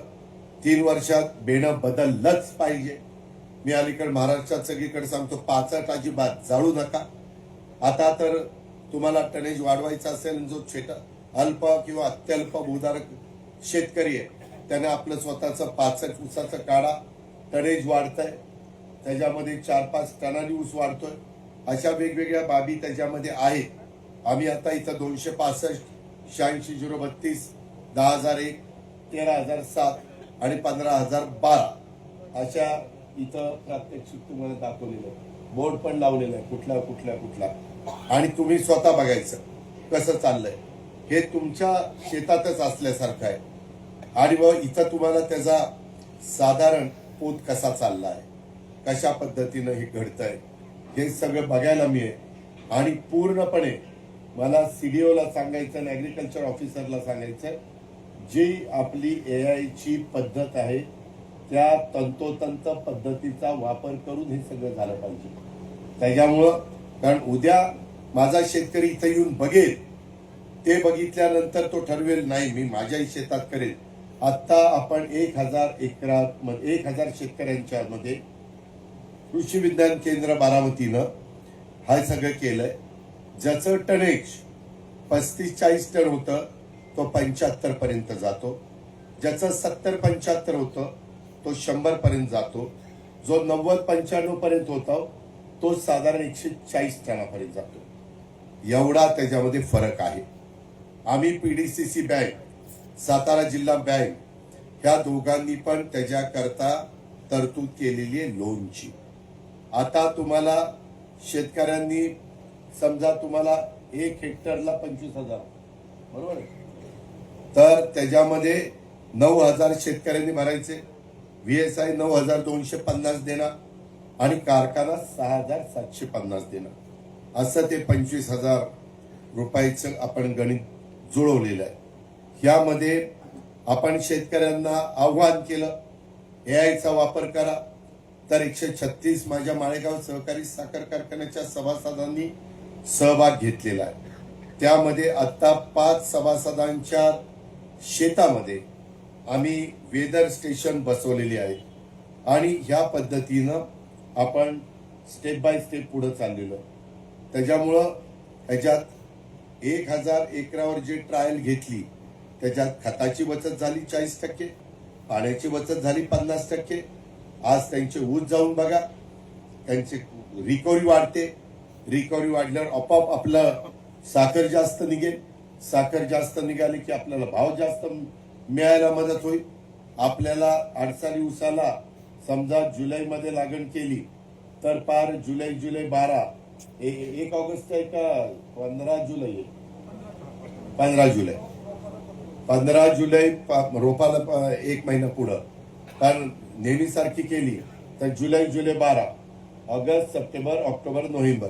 3 वर्षात बेणं बदललंच पाहिजे. मी अलीकडे महाराष्ट्रात सगळीकडे सांगतो, 5 अजिबात जाळू नका. आता तर तुम्हाला टनेज वाढवायचा असेल, जो छोटा अल्प किंवा अत्यल्प भूधारक शेतकरी आहे त्याने आपलं स्वतःचं 5 ऊसाचं काढा. टनेज वाढतंय, त्याच्यामध्ये 4-5 टनांनी ऊस वाढतोय. अशा वेगवेगळ्या बाबी त्याच्यामध्ये आहेत. आम्ही आता इथं 265, 86,032, 10,001, 13,007 आणि 15,012 अशा इथं प्रात्यक्षिक तुम्हाला दाखवलेलं आहे. बोर्ड पण लावलेलं आहे कुठला आणि तुम्ही स्वतः बघायचं कसं चाललंय. हे तुमच्या शेतातच असल्यासारखं आहे. आणि मग इथं तुम्हाला त्याचा साधारण पोत कसा चालला आहे, कशा पद्धतीनं हे घडतंय, हे सगळं बघायला मिळेल. आणि पूर्णपणे मला सीडीओला सांगायचं आणि ऍग्रिकल्चर ऑफिसरला सांगायचं, जी आपली एआयची पद्धत आहे त्या तंतोतंत पद्धतीचा वापर करून हे सगळं झालं पाहिजे. त्याच्यामुळं, कारण उद्या माझा शेतकरी इथं येऊन बघेल, ते बघितल्यानंतर तो ठरवेल नाही मी माझ्याही शेतात करेल. आता आपण 1,000 एकरात 1,000 शेतकऱ्यांच्या मध्ये कृषी विज्ञान केंद्र बारामतीनं हा सगळं केलंय. ज्याचं टनेज 35-40 टन होतं तो 75 पर्यंत जातो. ज्याचं 70-75 होतं तो 100 पर्यंत जातो. जो 90-95 पर्यंत होता तो साधारण 140 टनापर्यंत जातो. एवढा त्याच्यामध्ये फरक आहे. आम्ही पीडीसीसी बँक, सातारा जिल्हा बँक ह्या दोघांनी पण त्याच्याकरता तरतूद केलेली आहे लोनची. आता तुम्हाला शेतकऱ्यांनी समजा तुम्हाला 1 हेक्टरला 25,000 बरोबर आहे, तर त्याच्यामध्ये 9,000 शेतकऱ्यांनी भरायचे. व्हीएसआय 9,250 देणार आणि कारखाना 6,750 देणार. असं ते 25,000 रुपयाचं आपण गणित जुळवलेलं आहे. ह्यामध्ये आपण शेतकऱ्यांना आव्हान केलं, एआयचा वापर करा. तर 136 माझ्या माळेगाव सहकारी साखर कारखान्याच्या सभासदांनी सहभाग घेतलेला आहे. त्यामध्ये आता 5 सभासदांच्या शेतामध्ये आम्ही वेदर स्टेशन बसवलेली आहेत आणि ह्या पद्धतीनं आपण स्टेप बाय स्टेप पुढे चाललेलो. त्याच्यामुळं ह्याच्यात 1000 एकरावर जे ट्रायल घेतली त्याच्यात खताची बचत झाली 40%, पाण्याची बचत झाली 50%. आज त्यांचे ऊस जाऊन बघा, त्यांचे रिकव्हरी वाढते. रिकव्हरी वाढल्यावर आपोआप आपलं साखर जास्त निघेल. साखर जास्त निघाली की आपल्याला भाव जास्त मिळायला मदत होईल. आपल्याला अडसाली ऊसाला समजा जुलैमध्ये लागण केली तर पार जुलै 12 1 ऑगस्ट आहे का 15 जुलै? 15 जुलै रोपाला 1 महिना पुढं. कारण नेहमीसारखी केली तर जुलै 12 ऑगस्ट सप्टेंबर ऑक्टोबर नोव्हेंबर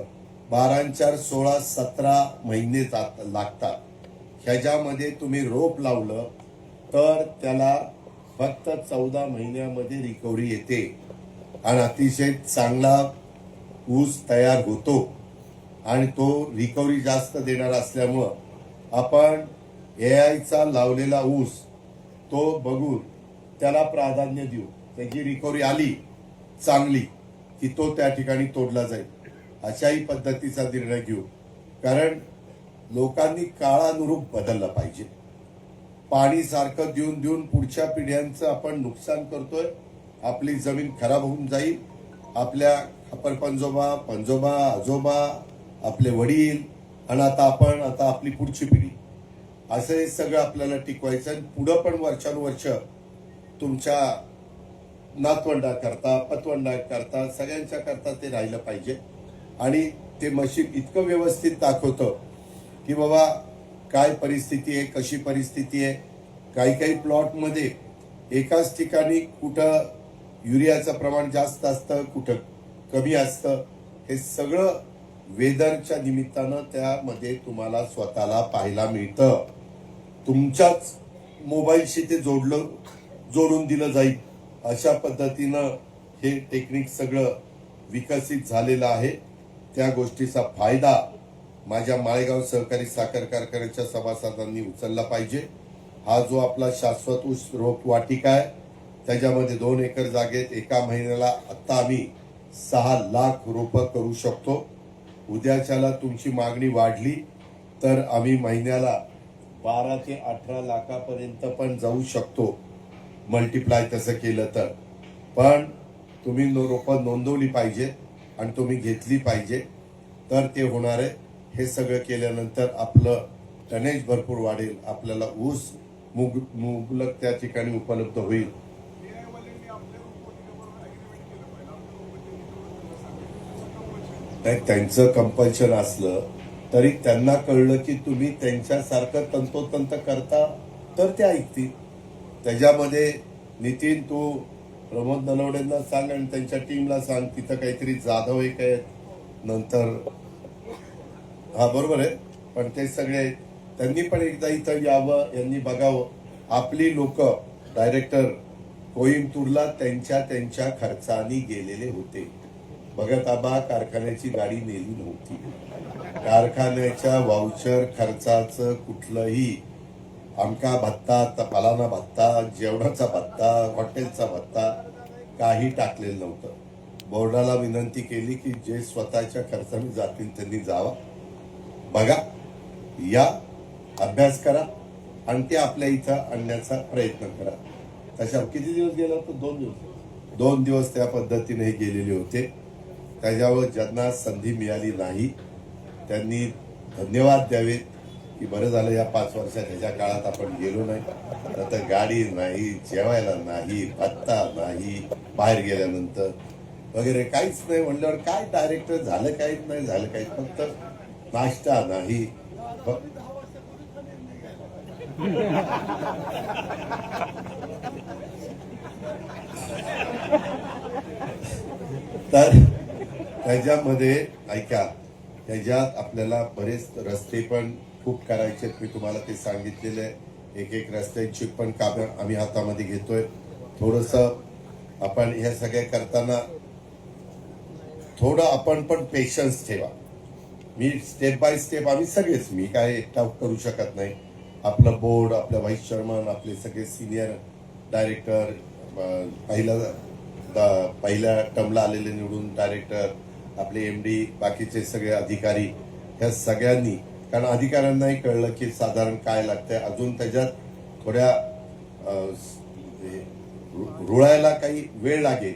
12 4 16 17 महिने लागतात. ह्याच्यामध्ये तुम्ही रोप लावलं तर त्याला फक्त 14 महिन्यामध्ये रिकव्हरी येते आणि अतिशय चांगला ऊस तयार होतो. आणि तो रिकव्हरी जास्त देणार असल्यामुळं आपण एआयचा लावलेला ऊस तो बघून त्याला प्राधान्य देऊ. त्याची रिकव्हरी आली चांगली की तो त्या ठिकाणी तोडला जाईल, अशाही पद्धतीचा निर्णय घेऊ. कारण लोकांनी काळानुरूप बदललं पाहिजे. पाणी सारखं देऊन देऊन पुढच्या पिढ्यांचं आपण नुकसान करतोय. आपली जमीन खराब होऊन जाईल. आपल्या पंजोबा आजोबा, आपले वडील आणि आता आपली पुढची पिढी, असं हे सगळं आपल्याला टिकवायचं. आणि पुढं पण वर्षानुवर्ष तुमच्या नातवंडाकरता पतवंडाकरता सगळ्यांच्या करता ते राहिलं पाहिजे. आणि ते मशीन इतकं व्यवस्थित दाखवतं की बाबा काय परिस्थिती आहे, कशी परिस्थिती आहे. काही प्लॉटमध्ये एकाच ठिकाणी कुठं युरियाचं प्रमाण जास्त असतं, कुठं कमी असतं. हे सगळं वेदरच्या निमित्तानं त्यामध्ये तुम्हाला स्वतःला पाहायला मिळतं. तुमच्याच मोबाईलशी ते जोडून दिलं जाईल. अशा पद्धतीनं हे टेक्निक सगळं विकसित झालेलं आहे. त्या गोष्टीचा फायदा माझ्या माळेगाव सहकारी साखर कारखान्याच्या सभासदांनी उचलला पाहिजे. हा जो आपला शाश्वत ऊस रोप वाटिका आहे त्याच्यामध्ये 2 एकर जागेत एका महिन्याला आता आम्ही 6 लाख रोपं करू शकतो. उद्याच्याला तुमची मागणी वाढली तर आम्ही महिन्याला 12 ते 18 लाखापर्यंत पण जाऊ शकतो, मल्टिप्लाय तसं केलं तर. पण तुम्ही रोपं नोंदवली पाहिजे आणि तुम्ही घेतली पाहिजे तर ते होणार आहे. हे सगळं केल्यानंतर आपलं टनेज भरपूर वाढेल. आपल्याला ऊस मुबलक त्या ठिकाणी उपलब्ध होईल. त्यांचं कंपल्शन असलं तरी त्यांना कळलं की तुम्ही त्यांच्यासारखं तंतोतंत करता तर ते ऐकतील. त्याच्यामध्ये नितीन तू प्रमोद नलवडेंना सांग आणि त्यांच्या टीमला सांग, तिथं काहीतरी जाधव एक आहेत नंतर, हा बरोबर आहे, पण ते सगळे त्यांनी पण एकदा इथं यावं, यांनी बघावं. आपली लोक डायरेक्टर कोईम्बतूरला त्यांच्या खर्चानी गेलेले होते. भगत आबा कारखान्याची गाडी नेली नव्हती. कारखान्याच्या वाउचर खर्चाचं कुठलंही आमका भत्ता, फलाना भत्ता, जेवणाचा भत्ता, हॉटेलचा भत्ता काही टाकलेलं नव्हतं. बोर्डाला विनंती केली की जे स्वतःच्या खर्चाने जातील त्यांनी जावा, बघा, या, अभ्यास करा आणि ते आपल्या इथं आणण्याचा प्रयत्न करा. तशा किती दिवस गेला होता? 2 दिवस त्या पद्धतीने हे गेलेले होते. त्याच्यावर ज्यांना संधी मिळाली नाही त्यांनी धन्यवाद द्यावेत की बरं झालं या 5 वर्षात ह्याच्या काळात आपण गेलो नाही. आता गाडी नाही, जेवायला नाही, भत्ता नाही, बाहेर गेल्यानंतर वगैरे काहीच नाही. म्हणल्यावर काय डायरेक्टर झालं काहीच नाही, झालं काहीच, फक्त नाश्ता नाही. तर त्याच्यामध्ये ऐका, त्याच्यात आपल्याला बरेच रस्ते पण खूप करायचे. मी तुम्हाला ते सांगितलेले आहे. एक रस्त्यांची पण कामं आम्ही हातामध्ये घेतोय. थोडंसं आपण ह्या सगळ्या करताना थोडं आपण पण पेशन्स ठेवा. मी स्टेप बाय स्टेप आम्ही सगळेच, मी काय एकटा करू शकत नाही. आपलं बोर्ड, आपलं व्हाईस चेअरमन, आपले सगळे सिनियर डायरेक्टर, पहिल्या टर्मला आलेले निवडून डायरेक्टर, आपले MD, बाकीचे सगळे अधिकारी, ह्या सगळ्यांनी, कारण अधिकाऱ्यांनाही कळलं की साधारण काय लागतंय. अजून त्याच्यात थोड्या रुळायला काही वेळ लागेल,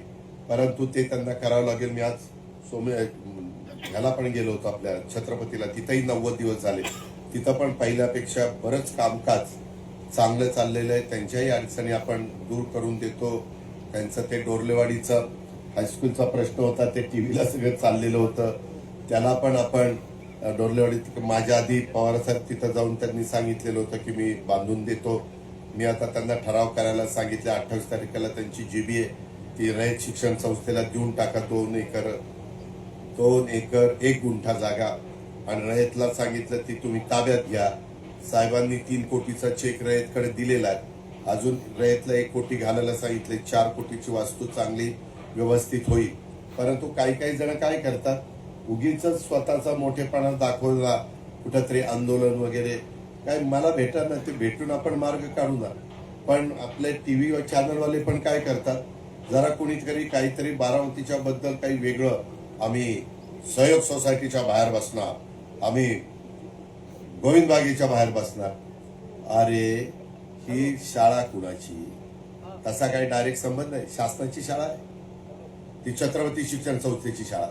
परंतु ते त्यांना करावं लागेल. मी आज ह्याला पण गेलो होतो आपल्या छत्रपतीला, तिथंही 90 दिवस झाले. तिथं पण पहिल्यापेक्षा बरंच कामकाज चांगलं चाललेलं आहे. त्यांच्याही अडचणी आपण दूर करून देतो. त्यांचं ते डोरलेवाडीचं हायस्कूलचा प्रश्न होता, ते टीव्हीला सगळं चाललेलं होतं, त्याला पण आपण डोरलेवाडीत माझ्या आधी पवारसाहेब तिथं जाऊन त्यांनी सांगितलेलं होतं की मी बांधून देतो. मी आता त्यांना ठराव करायला सांगितले. 28 तारखेला त्यांची GB आहे, ती रयत शिक्षण संस्थेला देऊन टाका. 2 एकर 1 गुंठा जागा, आणि रयतला सांगितलं ती तुम्ही ताब्यात घ्या. साहेबांनी 3 कोटीचा चेक रयतकडे दिलेला आहे. अजून रयतला 1 कोटी घालायला सांगितले. 4 कोटीची वास्तू चांगली व्यवस्थित होईल. परंतु काही जण काय करतात, उगीच स्वतःचा मोठेपणा दाखवला, कुठंतरी आंदोलन वगैरे काय मला भेटत नाही, ते भेटून आपण मार्ग काढू ना. पण आपले TV चॅनलवाले पण काय करतात, जरा कोणीतरी काहीतरी बारामतीच्या बद्दल काही वेगळं, आम्ही सहयोग सोसायटीच्या बाहेर बसणार, आम्ही गोविंद बागेच्या बाहेर बसणार. अरे ही शाळा कुणाची? तसा काही डायरेक्ट संबंध नाही. शासनाची शाळा आहे ती, छत्रपती शिक्षण संस्थेची शाळा,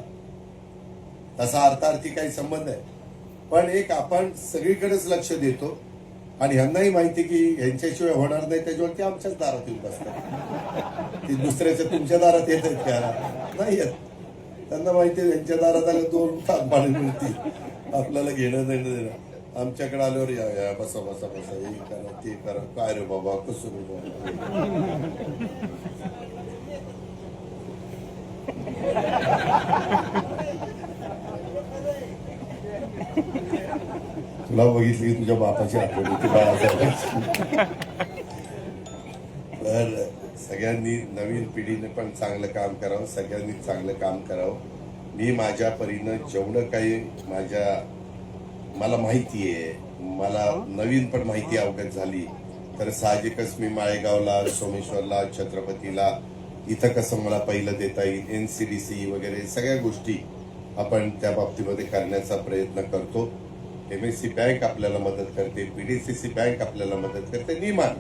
तसा अर्थार्थी काही संबंध आहे. पण एक आपण सगळीकडेच लक्ष देतो, आणि ह्यांनाही माहिती की ह्यांच्याशिवाय होणार नाही, त्याच्यावरती आमच्याच दारात येऊन बसतात. ती दुसऱ्याच्या तुमच्या दारात येत आहेत का? नाही येत. त्यांना माहिती आहे यांच्या दारात आले 2 तास पाणी मिळतील, आपल्याला घेणं देणं. आमच्याकडे आल्यावर या बसा बसा बसा, हे करा ते करा, काय रे बाबा कसं रे बाबा. तुला बघितली की तुझ्या बापाची आठवण होती बाळासाहेबांची. तर सगळ्यांनी, नवीन पिढीने पण चांगलं काम करावं, सगळ्यांनी चांगलं काम करावं. मी माझ्या परीनं जेवढं काही मला माहिती आहे, मला नवीन पण माहिती अवगत झाली, तर साहजिकच मी माळेगावला, सोमेश्वरला, छत्रपतीला, इथं कसं मला पहिलं देता येईल, NCDC वगैरे सगळ्या गोष्टी आपण त्या बाबतीमध्ये करण्याचा प्रयत्न करतो. MSC बँक आपल्याला मदत करते, PDCC बँक आपल्याला मदत करते. नियमान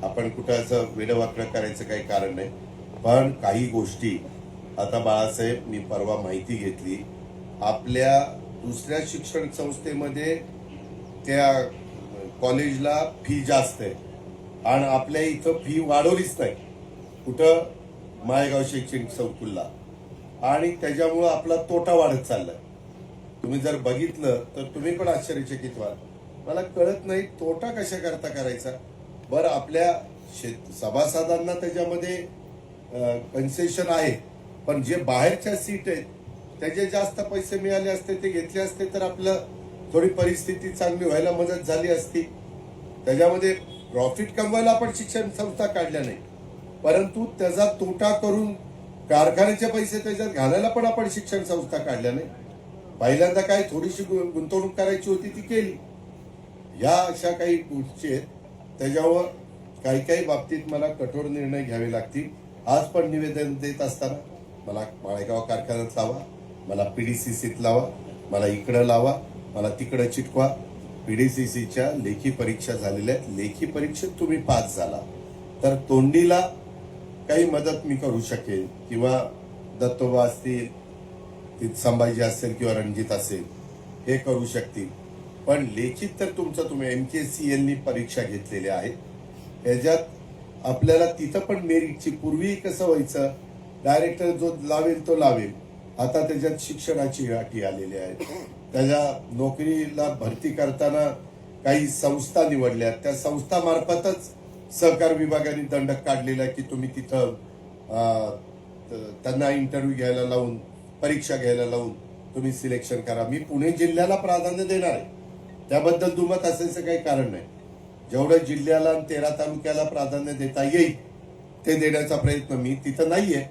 आपण कुठं असं वेडवाकडं करायचं काही कारण नाही. पण काही गोष्टी आता बाळासाहेब, मी परवा माहिती घेतली, आपल्या दुसऱ्या शिक्षण संस्थेमध्ये त्या कॉलेजला फी जास्त आहे, आणि आपल्या इथं फी वाढवलीच नाही. कुठं? माळेगाव शैक्षणिक संकुलला. आणि त्याच्यामुळं आपला तोटा वाढत चाललाय. तुम्ही जर बघितलं तर तुम्ही पण आश्चर्यचकित व्हाल. मला कळत नाही तोटा कशा करता करायचा. बरं, आपल्या सभासदांना त्याच्यामध्ये कन्सेशन आहे, पण जे बाहेरच्या सीट आहेत त्याचे जास्त पैसे मिळाले असते, ते घेतले असते तर आपलं थोडी परिस्थिती चांगली व्हायला मदत झाली असती. त्याच्यामध्ये प्रॉफिट कमवायला आपण शिक्षण संस्था काढल्या नाही, परंतु त्याचा तोटा करून कारखान्याचे पैसे त्याच्यात घालायला पण आपण शिक्षण संस्था काढल्या नाही. पहिल्यांदा काय थोडीशी गुंतवणूक करायची होती ती केली. या अशा काही गोष्टी आहेत, त्याच्यावर काही बाबतीत मला कठोर निर्णय घ्यावे लागतील. आज पण निवेदन देत असताना मला माळेगाव कारखान्यात लावा, मला PDCCत लावा, मला इकडं लावा, मला तिकडं चिटकवा. PDCCच्या लेखी परीक्षा झालेल्या आहेत. लेखी परीक्षेत तुम्ही पास झाला तर तोंडीला काही मदत मी करू शकेल, किंवा दत्तोबा असतील, संभाजी असेल किंवा रणजित असेल, हे करू शकतील. पण लेखित तर तुमचं तुम्ही MKCL परीक्षा घेतलेल्या आहेत, त्याच्यात आपल्याला तिथं पण मेरिटची, पूर्वी कसं व्हायचं, डायरेक्टर जो लावेल तो लावेल, आता त्याच्यात शिक्षणाची अटी आलेली आहेत. त्याच्या नोकरीला भरती करताना काही संस्था निवडल्या, त्या संस्थामार्फतच सहकार विभागाने दंडक काढलेला की तुम्ही तिथं त्यांना इंटरव्ह्यू घ्यायला लावून, परीक्षा घ्यायला लावून तुम्ही सिलेक्शन करा. मी पुणे जिल्ह्याला प्राधान्य देणार आहे, त्याबद्दल दुमत असायचं काही कारण नाही. जेवढं जिल्ह्याला आणि 13 तालुक्याला प्राधान्य देता येईल ते देण्याचा प्रयत्न, मी तिथं नाहीये,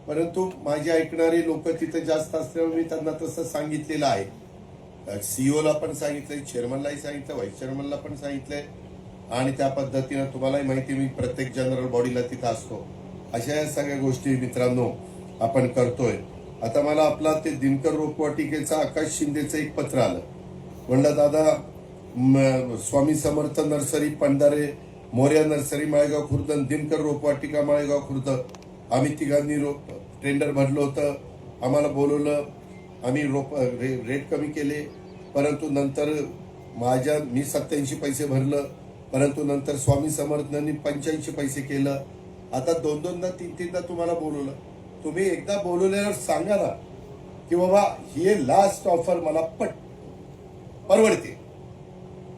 परंतु माझे ऐकणारे लोक तिथं जास्त असल्यामुळे मी त्यांना तसं सांगितलेलं आहे. सीईओला पण सांगितलंय, चेअरमनलाही सांगितलं, व्हाईस चेअरमनला पण सांगितलंय, आणि त्या पद्धतीनं तुम्हालाही माहिती, मी प्रत्येक जनरल बॉडीला तिथं असतो. अशा या सगळ्या गोष्टी मित्रांनो आपण करतोय. आता मला आपला ते दिनकर रोपवाटिकेचा आकाश शिंदेचं एक पत्र आलं. म्हणलं दादा, स्वामी समर्थ नर्सरी पंढारे, मोर्या नर्सरी माळेगाव खुर्द, दिनकर रोपवाटिका माळेगाव खुर्द, आम्ही तिघांनी टेंडर भरलं होतं, आम्हाला बोलवलं, आम्ही रेट कमी केले, परंतु नंतर मी 87 पैसे भरलं, परंतु नंतर स्वामी समर्थांनी 85 पैसे केलं. आता 2-2दा 3-3दा तुम्हाला बोलवलं. तुम्ही एकदा बोलवल्यावर सांगा ना की बाबा ही लास्ट ऑफर मला परवडते.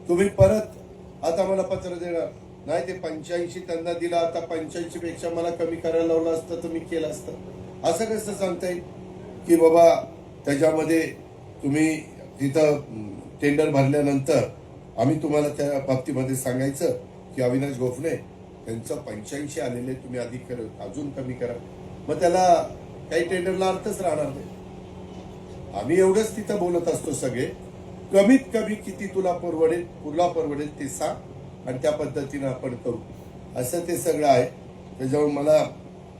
तुम्ही परत आता मला पत्र देणार नाही, ते 85 त्यांना दिला, आता 85 पेक्षा मला कमी करायला लावलं असतं तर मी केलं असतं. असं कसं सांगता येईल की बाबा त्याच्यामध्ये तुम्ही तिथं टेंडर भरल्यानंतर आम्ही तुम्हाला त्या बाबतीमध्ये सांगायचं की अविनाश गोफणे त्यांचं 85 आलेले, तुम्ही अधिक अजून कमी करा. मग त्याला काही टेंडरला अर्थच राहणार नाही. आम्ही एवढंच तिथं बोलत असतो सगळे, कमीत कमी किती तुला परवडेल ते सांग आणि त्या पद्धतीनं आपण करू, असं ते सगळं आहे. त्याच्यामुळे मला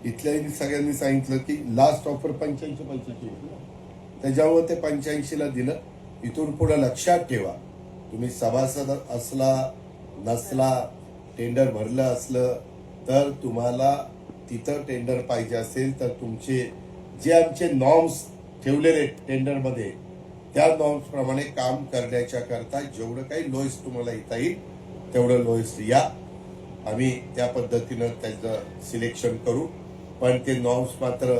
इथल्याही सगळ्यांनी सांगितलं की लास्ट ऑफर 85 पैशाची, त्याच्यावर ते 85ला दिलं. इथून पुढे लक्षात ठेवा, तुम्ही सभासद असला नसला, टेंडर भरलं असलं तर तुम्हाला तिथं टेंडर पाहिजे असेल तर तुमचे जे आमचे नॉर्म्स ठेवलेले टेंडरमध्ये त्या नॉर्म्स प्रमाणे काम करण्याच्या करता जेवढं काही लोएस्ट तुम्हाला येता येईल तेवढं लोएस्ट या, आम्ही त्या पद्धतीनं त्याचं सिलेक्शन करू. पण ते नॉर्म्स मात्र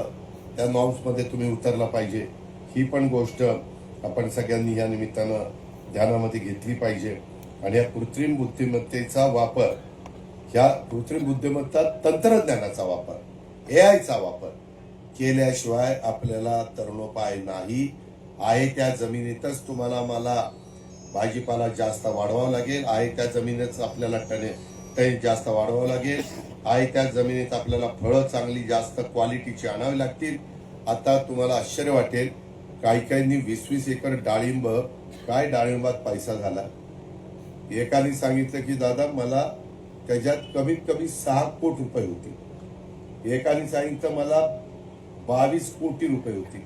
त्या नॉर्म्समध्ये तुम्ही उतरला पाहिजे, ही पण गोष्ट आपण सगळ्यांनी या निमित्तानं ध्यानामध्ये घेतली पाहिजे. आणि या कृत्रिम बुद्धिमत्तेचा वापर, ह्या कृत्रिम बुद्धिमत्ता तंत्रज्ञानाचा वापर, एआयचा वापर केल्याशिवाय आपल्याला तरुणोपाय नाही. आहे त्या जमिनीतच तुम्हाला मला भाजीपाला जास्त वाढवावा लागेल, आहे त्या जमिनीतच आपल्याला टन जास्त वाढवावं लागेल, आहे त्या जमिनीत आपल्याला फळं चांगली जास्त क्वालिटीची आणावी लागतील. आता तुम्हाला आश्चर्य वाटेल, काही 20-20 एकर डाळिंब, काय डाळिंबात पैसा झाला. एकाने सांगितलं की दादा मला त्याच्यात कमीत कमी 6 कोटी रुपये होते, एकाने सांगितलं मला 22 कोटी रुपये होते.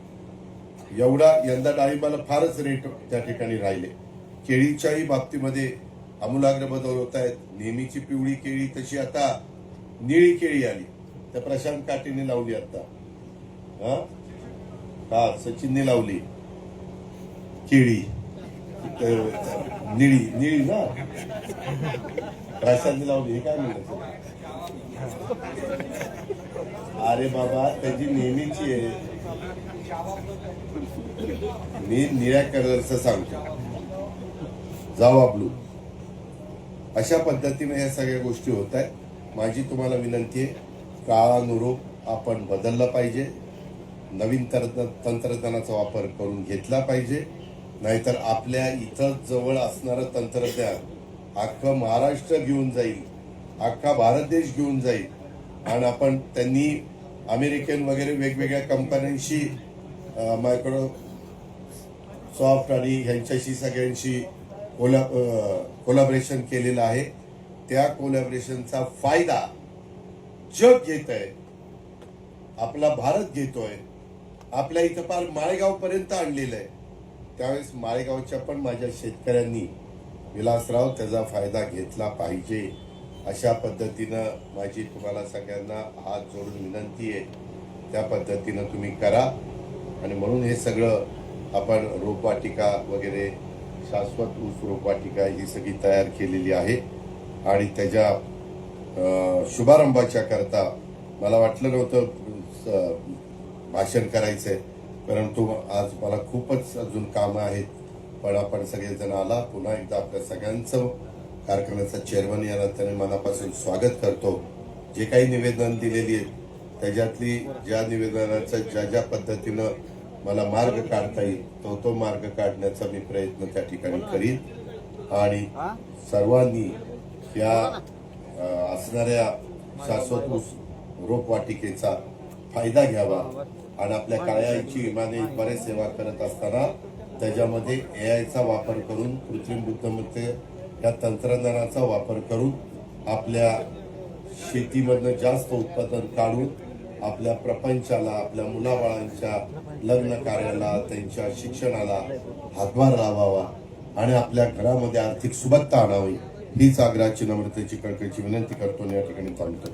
एवढा यंदा डाळिंबाला फारच रेट त्या ठिकाणी राहिले. केळीच्याही बाबतीमध्ये आमूलाग्र बदल होत आहेत. नेहमीची पिवळी केळी तशी आता निळी केळी आली, त्या प्रशांत काटेने लावली आता, हा सचिनने लावली केळी निळी ना, प्रशांतने लावली. हे काय म्हणत, अरे बाबा त्याची नेहमीची आहे, मी निळ्या कलरचं सांगतो, जावा ब्लू. अशा पद्धतीने या सगळ्या गोष्टी होत आहेत. माझी तुम्हाला विनंती आहे, काळानुरूप आपण बदललं पाहिजे, नवीन तंत्रज्ञानाचा वापर करून घेतला पाहिजे. नाहीतर आपल्या इथं जवळ असणारं तंत्रज्ञान अख्खं महाराष्ट्र घेऊन जाईल, अख्खा भारत देश घेऊन जाईल. आणि आपण त्यांनी अमेरिकन वगैरे वेगवेगळ्या कंपन्यांशी मायक्रोसॉफ्ट आणि ह्यांच्याशी सगळ्यांशी कोलॅबरेशन केलेलं आहे. त्या कोलॅबरेशनचा फायदा जग घेत आहे, आपला भारत घेतोय. आपल्या इथं फार माळेगाव पर्यंत आणलेलं आहे. त्यावेळेस माळेगावच्या पण माझ्या शेतकऱ्यांनी, विलासराव, त्याचा फायदा घेतला पाहिजे. अशा पद्धतीनं माझी तुम्हाला सगळ्यांना हात जोडून विनंती आहे, त्या पद्धतीनं तुम्ही करा. आणि म्हणून हे सगळं आपण रोपवाटिका वगैरे, शाश्वत ऊस रोपवाटिका ही सगळी तयार केलेली आहे. आणि त्याच्या शुभारंभाच्या करता मला वाटलं नव्हतं भाषण करायचंय, परंतु आज मला खूपच अजून कामं आहेत. पण आपण सगळेजण आला. पुन्हा एकदा आपल्या सगळ्यांचं कारखान्याचा चेअरमन या नात्याने मनापासून स्वागत करतो. जे काही निवेदन दिलेली आहेत त्याच्यातली ज्या निवेदनाचं ज्या पद्धतीनं मला मार्ग काढता येईल तो मार्ग काढण्याचा मी प्रयत्न त्या ठिकाणी करीन. आणि सर्वांनी या असणाऱ्या शाश्वत ऊस रोपवाटिकेचा फायदा घ्यावा. आणि आपल्या काळ्याची इमाने बरेच सेवा करत असताना त्याच्यामध्ये AIचा वापर करून, कृत्रिम बुद्धिमत्ते या तंत्रज्ञानाचा वापर करून आपल्या शेतीमधनं जास्त उत्पादन काढून आपल्या प्रपंचाला, आपल्या मुलाबाळांच्या लग्न कार्याला, त्यांच्या शिक्षणाला हातभार लावावा आणि आपल्या घरामध्ये आर्थिक सुबत्ता आणावी, हीच आग्रहाची, नम्रतेची, कळकळीची विनंती करतो आणि या ठिकाणी थांबतो.